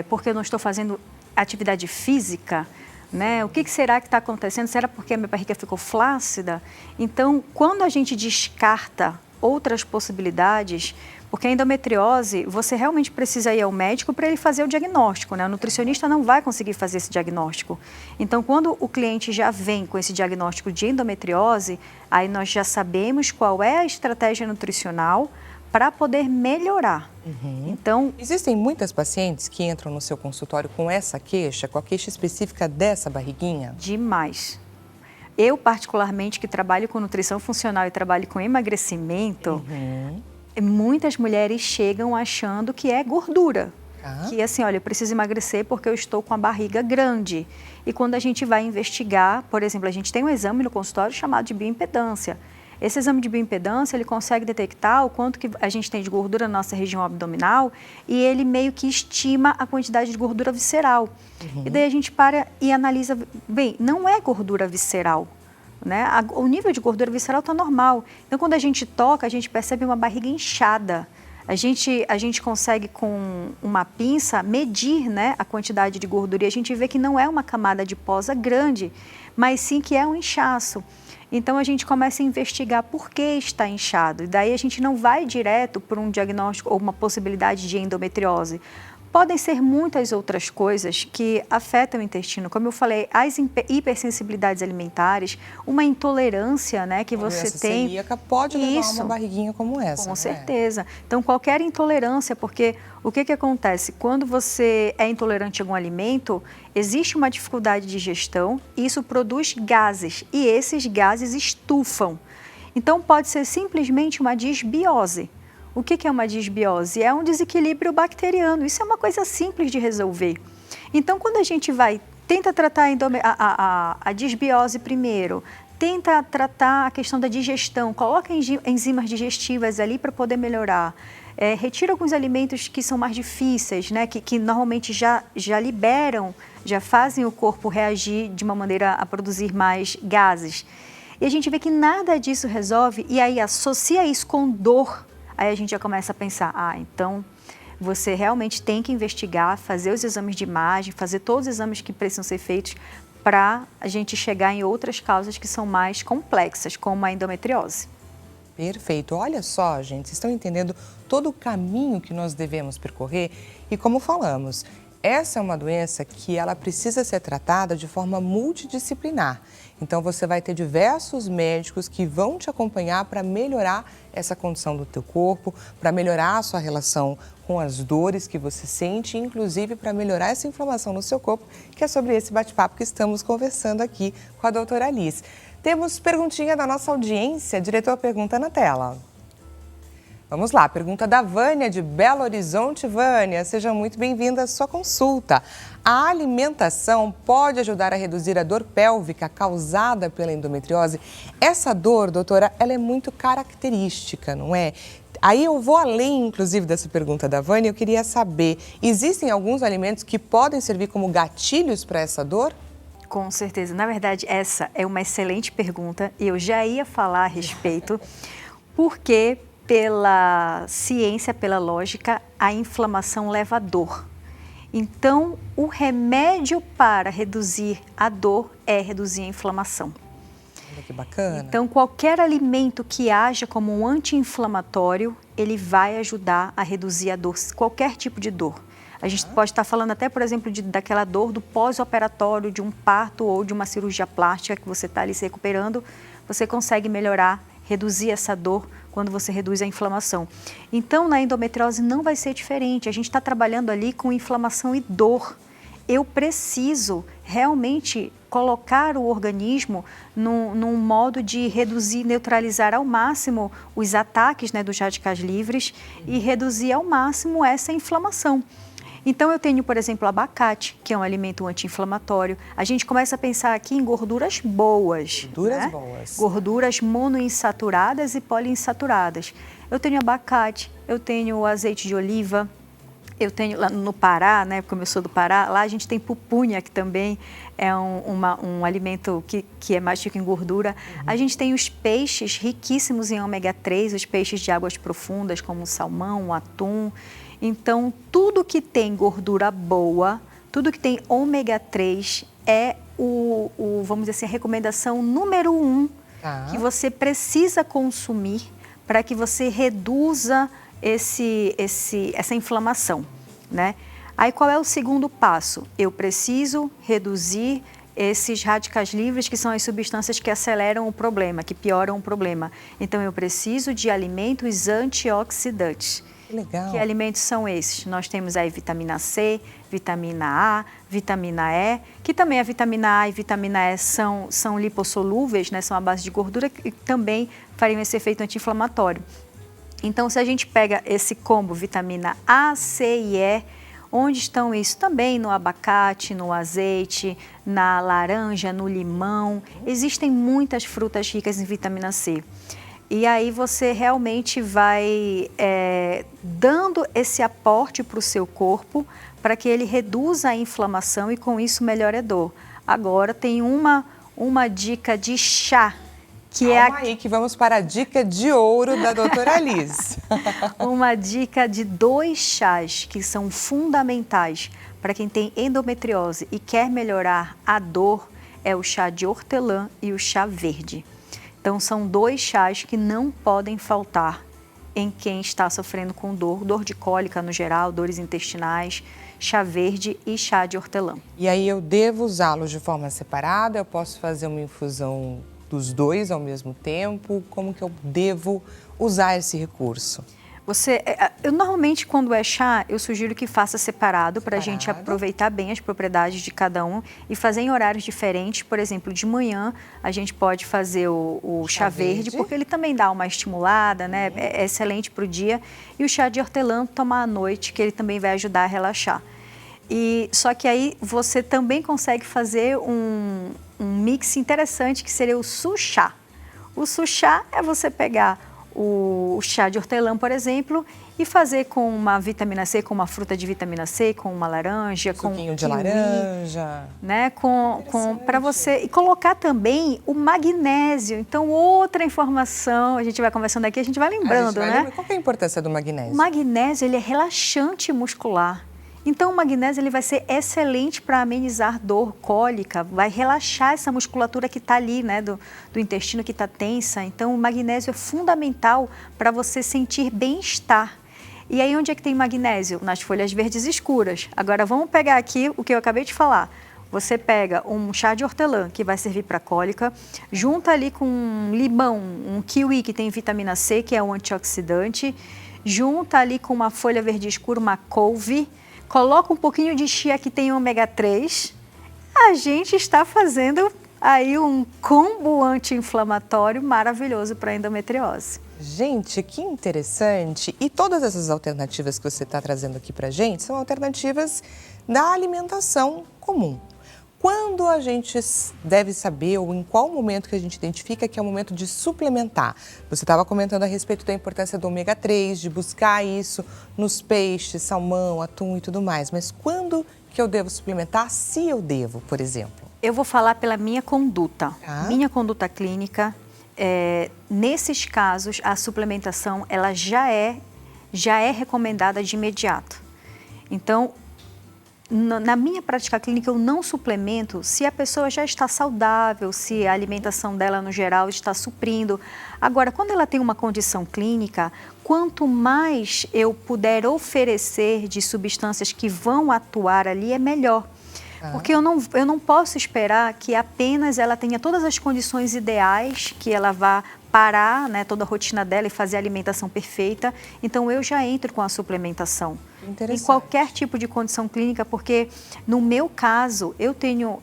porque eu não estou fazendo atividade física? Né? O que será que está acontecendo? Será porque a minha barriga ficou flácida? Então, quando a gente descarta outras possibilidades, porque a endometriose, você realmente precisa ir ao médico para ele fazer o diagnóstico, né? O nutricionista não vai conseguir fazer esse diagnóstico. Então, quando o cliente já vem com esse diagnóstico de endometriose, aí nós já sabemos qual é a estratégia nutricional para poder melhorar. Então, existem muitas pacientes que entram no seu consultório com essa queixa, com a queixa específica dessa barriguinha? Demais. Eu, particularmente, que trabalho com nutrição funcional e trabalho com emagrecimento, muitas mulheres chegam achando que é gordura. Que assim, olha, eu preciso emagrecer porque eu estou com a barriga grande. E quando a gente vai investigar, por exemplo, a gente tem um exame no consultório chamado de bioimpedância. Esse exame de bioimpedância, ele consegue detectar o quanto que a gente tem de gordura na nossa região abdominal e ele meio que estima a quantidade de gordura visceral. E daí a gente para e analisa, bem, não é gordura visceral, né? O nível de gordura visceral está normal. Então, quando a gente toca, a gente percebe uma barriga inchada. A gente consegue, com uma pinça, medir, né, a quantidade de gordura e a gente vê que não é uma camada adiposa grande, mas sim que é um inchaço. Então, a gente começa a investigar por que está inchado. E daí a gente não vai direto para um diagnóstico ou uma possibilidade de endometriose. Podem ser muitas outras coisas que afetam o intestino. Como eu falei, as hipersensibilidades alimentares, uma intolerância, né, que você tem. Celíaca pode levar a uma barriguinha como essa. Com certeza. Então, qualquer intolerância, porque o que acontece? Quando você é intolerante a algum alimento, existe uma dificuldade de digestão e isso produz gases. E esses gases estufam. Então, pode ser simplesmente uma disbiose. O que é uma disbiose? É um desequilíbrio bacteriano. Isso é uma coisa simples de resolver. Então, quando a gente tenta tratar a disbiose primeiro, tenta tratar a questão da digestão, coloca enzimas digestivas ali para poder melhorar. Retira alguns alimentos que são mais difíceis, né? que normalmente já liberam, já fazem o corpo reagir de uma maneira a produzir mais gases. E a gente vê que nada disso resolve e aí associa isso com dor. Aí a gente já começa a pensar, então você realmente tem que investigar, fazer os exames de imagem, fazer todos os exames que precisam ser feitos para a gente chegar em outras causas que são mais complexas, como a endometriose. Perfeito. Olha só, gente, vocês estão entendendo todo o caminho que nós devemos percorrer e como falamos, essa é uma doença que ela precisa ser tratada de forma multidisciplinar. Então, você vai ter diversos médicos que vão te acompanhar para melhorar essa condição do teu corpo, para melhorar a sua relação com as dores que você sente, inclusive para melhorar essa inflamação no seu corpo, que é sobre esse bate-papo que estamos conversando aqui com a doutora Alice. Temos perguntinha da nossa audiência, diretor, pergunta na tela. Vamos lá, pergunta da Vânia, de Belo Horizonte. Vânia, seja muito bem-vinda à sua consulta. A alimentação pode ajudar a reduzir a dor pélvica causada pela endometriose? Essa dor, doutora, ela é muito característica, não é? Aí eu vou além, inclusive, dessa pergunta da Vânia. Eu queria saber, existem alguns alimentos que podem servir como gatilhos para essa dor? Com certeza. Na verdade, essa é uma excelente pergunta e eu já ia falar a respeito, porque pela ciência, pela lógica, a inflamação leva à dor. Então, o remédio para reduzir a dor é reduzir a inflamação. Olha que bacana. Então, qualquer alimento que haja como um anti-inflamatório, ele vai ajudar a reduzir a dor, qualquer tipo de dor. A gente pode estar falando até, por exemplo, daquela dor do pós-operatório, de um parto ou de uma cirurgia plástica que você está ali se recuperando, você consegue melhorar, reduzir essa dor quando você reduz a inflamação. Então, na endometriose não vai ser diferente. A gente está trabalhando ali com inflamação e dor. Eu preciso realmente colocar o organismo num modo de reduzir, neutralizar ao máximo os ataques, né, dos radicais livres e reduzir ao máximo essa inflamação. Então, eu tenho, por exemplo, abacate, que é um alimento anti-inflamatório. A gente começa a pensar aqui em gorduras boas. Gorduras, né? boas. Gorduras monoinsaturadas e poliinsaturadas. Eu tenho abacate, eu tenho azeite de oliva, eu tenho lá no Pará, né, como eu sou do Pará, lá a gente tem pupunha, que também é um alimento que é mais rico em gordura. A gente tem os peixes riquíssimos em ômega 3, os peixes de águas profundas, como o salmão, o atum. Então, tudo que tem gordura boa, tudo que tem ômega 3 é vamos dizer assim, a recomendação número 1 que você precisa consumir para que você reduza essa inflamação, né? Aí, qual é o segundo passo? Eu preciso reduzir esses radicais livres, que são as substâncias que aceleram o problema, que pioram o problema. Então, eu preciso de alimentos antioxidantes. Legal. Que alimentos são esses? Nós temos aí vitamina C, vitamina A, vitamina E, que também a vitamina A e vitamina E são lipossolúveis, né? São a base de gordura e também fariam esse efeito anti-inflamatório. Então, se a gente pega esse combo vitamina A, C e E, onde estão isso? Também no abacate, no azeite, na laranja, no limão. Existem muitas frutas ricas em vitamina C. E aí você realmente vai dando esse aporte para o seu corpo para que ele reduza a inflamação e com isso melhore a dor. Agora tem uma dica de chá, que Calma aí que vamos para a dica de ouro da doutora Liz. uma dica de 2 chás que são fundamentais para quem tem endometriose e quer melhorar a dor, é o chá de hortelã e o chá verde. Então, são 2 chás que não podem faltar em quem está sofrendo com dor de cólica no geral, dores intestinais, chá verde e chá de hortelã. E aí eu devo usá-los de forma separada? Eu posso fazer uma infusão dos 2 ao mesmo tempo? Como que eu devo usar esse recurso? Eu normalmente, quando é chá, eu sugiro que faça separado para a gente aproveitar bem as propriedades de cada um e fazer em horários diferentes. Por exemplo, de manhã a gente pode fazer o chá verde, porque ele também dá uma estimulada, né? É excelente para o dia. E o chá de hortelã tomar à noite, que ele também vai ajudar a relaxar. Só que aí você também consegue fazer um mix interessante, que seria o suchá. O suchá é você pegar o chá de hortelã, por exemplo, e fazer com uma vitamina C, com uma fruta de vitamina C, com uma laranja, com suquinho de kiwi, laranja, né? Para você e colocar também o magnésio. Então, outra informação, a gente vai conversando aqui, a gente vai lembrando, né? Qual que é a importância do magnésio? O magnésio, ele é relaxante muscular. Então, o magnésio ele vai ser excelente para amenizar dor cólica, vai relaxar essa musculatura que está ali, né, do intestino que está tensa. Então, o magnésio é fundamental para você sentir bem-estar. E aí, onde é que tem magnésio? Nas folhas verdes escuras. Agora, vamos pegar aqui o que eu acabei de falar. Você pega um chá de hortelã, que vai servir para cólica, junta ali com um limão, um kiwi, que tem vitamina C, que é um antioxidante, junta ali com uma folha verde escura, uma couve, coloca um pouquinho de chia que tem ômega 3, a gente está fazendo aí um combo anti-inflamatório maravilhoso para a endometriose. Gente, que interessante! E todas essas alternativas que você está trazendo aqui para a gente são alternativas da alimentação comum. Quando a gente deve saber ou em qual momento que a gente identifica que é o momento de suplementar? Você estava comentando a respeito da importância do ômega 3, de buscar isso nos peixes, salmão, atum e tudo mais. Mas quando que eu devo suplementar, se eu devo, por exemplo? Eu vou falar pela minha conduta. Minha conduta clínica, nesses casos, a suplementação ela já é recomendada de imediato. Então, na minha prática clínica, eu não suplemento se a pessoa já está saudável, se a alimentação dela, no geral, está suprindo. Agora, quando ela tem uma condição clínica, quanto mais eu puder oferecer de substâncias que vão atuar ali, é melhor. Porque eu não posso esperar que apenas ela tenha todas as condições ideais, que ela vá parar, né, toda a rotina dela e fazer a alimentação perfeita. Então, eu já entro com a suplementação. Em qualquer tipo de condição clínica, porque no meu caso, eu tenho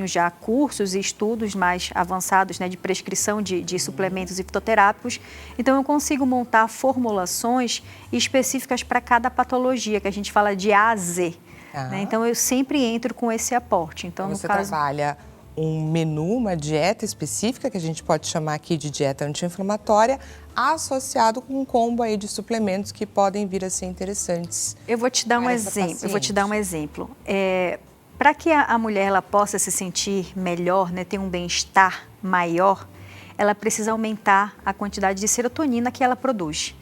já cursos e estudos mais avançados, né, de prescrição de suplementos e fitoterápicos. Então, eu consigo montar formulações específicas para cada patologia, que a gente fala de A a Z. Né? Então, eu sempre entro com esse aporte. Então, você trabalha um menu, uma dieta específica, que a gente pode chamar aqui de dieta anti-inflamatória, associado com um combo aí de suplementos que podem vir a ser interessantes. Eu vou te dar um exemplo. Para que a mulher ela possa se sentir melhor, né, ter um bem-estar maior, ela precisa aumentar a quantidade de serotonina que ela produz.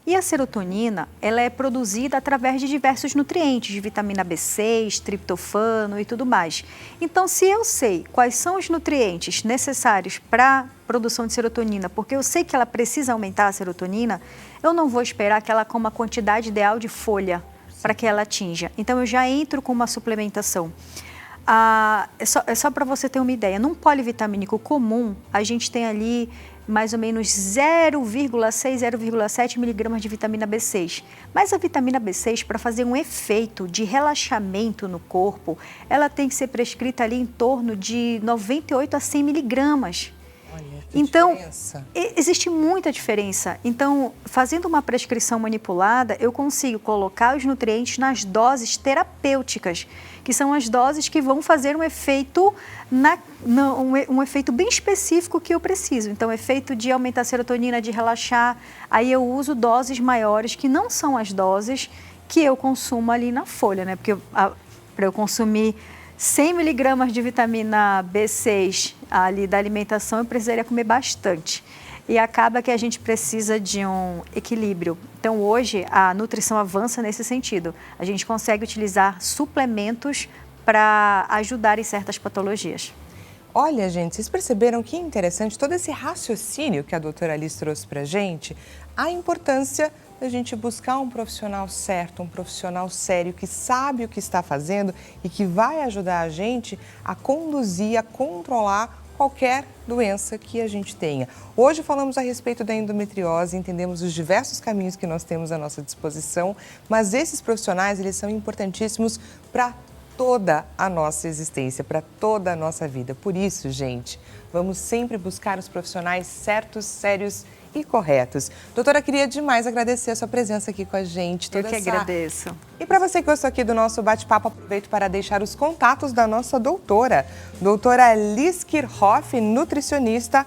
E a serotonina, ela é produzida através de diversos nutrientes, de vitamina B6, triptofano e tudo mais. Então, se eu sei quais são os nutrientes necessários para a produção de serotonina, porque eu sei que ela precisa aumentar a serotonina, eu não vou esperar que ela coma a quantidade ideal de folha para que ela atinja. Então, eu já entro com uma suplementação. É só para você ter uma ideia, num polivitamínico comum, a gente tem ali mais ou menos 0,6, 0,7 miligramas de vitamina B6. Mas a vitamina B6, para fazer um efeito de relaxamento no corpo, ela tem que ser prescrita ali em torno de 98 a 100 miligramas. Olha, que Então, diferença. existe muita diferença. Então, fazendo uma prescrição manipulada, eu consigo colocar os nutrientes nas doses terapêuticas, que são as doses que vão fazer um efeito, um efeito bem específico que eu preciso. Então, efeito de aumentar a serotonina, de relaxar, aí eu uso doses maiores, que não são as doses que eu consumo ali na folha, né? Porque para eu consumir 100 miligramas de vitamina B6 ali da alimentação, eu precisaria comer bastante. E acaba que a gente precisa de um equilíbrio. Então, hoje, a nutrição avança nesse sentido. A gente consegue utilizar suplementos para ajudar em certas patologias. Olha, gente, vocês perceberam que interessante todo esse raciocínio que a doutora Alice trouxe para a gente? A importância da gente buscar um profissional certo, um profissional sério, que sabe o que está fazendo e que vai ajudar a gente a conduzir, a controlar qualquer doença que a gente tenha. Hoje falamos a respeito da endometriose, entendemos os diversos caminhos que nós temos à nossa disposição, mas esses profissionais, eles são importantíssimos para toda a nossa existência, para toda a nossa vida. Por isso, gente, vamos sempre buscar os profissionais certos, sérios e corretos. Doutora, queria demais agradecer a sua presença aqui com a gente. Eu que agradeço. E para você que gostou aqui do nosso bate-papo, aproveito para deixar os contatos da nossa doutora. Doutora Liz Kirchhoff, nutricionista.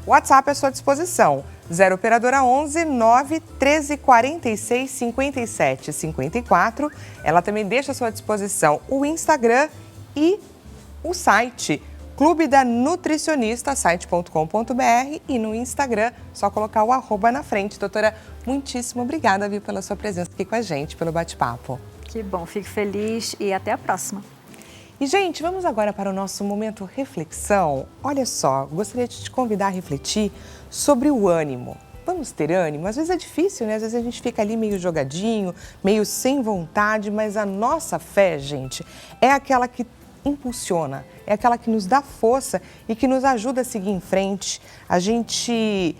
WhatsApp à sua disposição. 0 operadora 11 9 13 46 57 54. Ela também deixa à sua disposição o Instagram e o site Clube da Nutricionista, site.com.br, e no Instagram, só colocar o @ na frente. Doutora, muitíssimo obrigada, viu, pela sua presença aqui com a gente, pelo bate-papo. Que bom, fico feliz e até a próxima. E, gente, vamos agora para o nosso momento reflexão. Olha só, gostaria de te convidar a refletir sobre o ânimo. Vamos ter ânimo? Às vezes é difícil, né? Às vezes a gente fica ali meio jogadinho, meio sem vontade, mas a nossa fé, gente, é aquela que impulsiona, é aquela que nos dá força e que nos ajuda a seguir em frente. A gente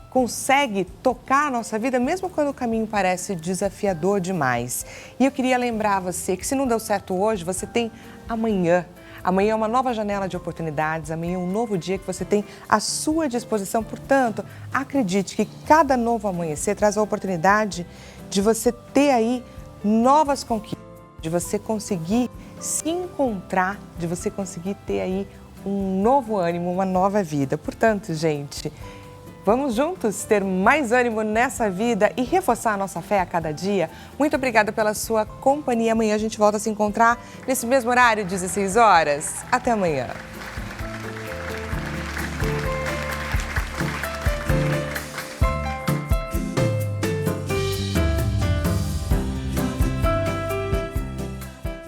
consegue tocar a nossa vida mesmo quando o caminho parece desafiador demais. E eu queria lembrar você que se não deu certo hoje, você tem amanhã. Amanhã é uma nova janela de oportunidades, amanhã é um novo dia que você tem à sua disposição. Portanto, acredite que cada novo amanhecer traz a oportunidade de você ter aí novas conquistas, de você conseguir se encontrar, de você conseguir ter aí um novo ânimo, uma nova vida. Portanto, gente, vamos juntos ter mais ânimo nessa vida e reforçar a nossa fé a cada dia. Muito obrigada pela sua companhia. Amanhã a gente volta a se encontrar nesse mesmo horário, 16 horas. Até amanhã.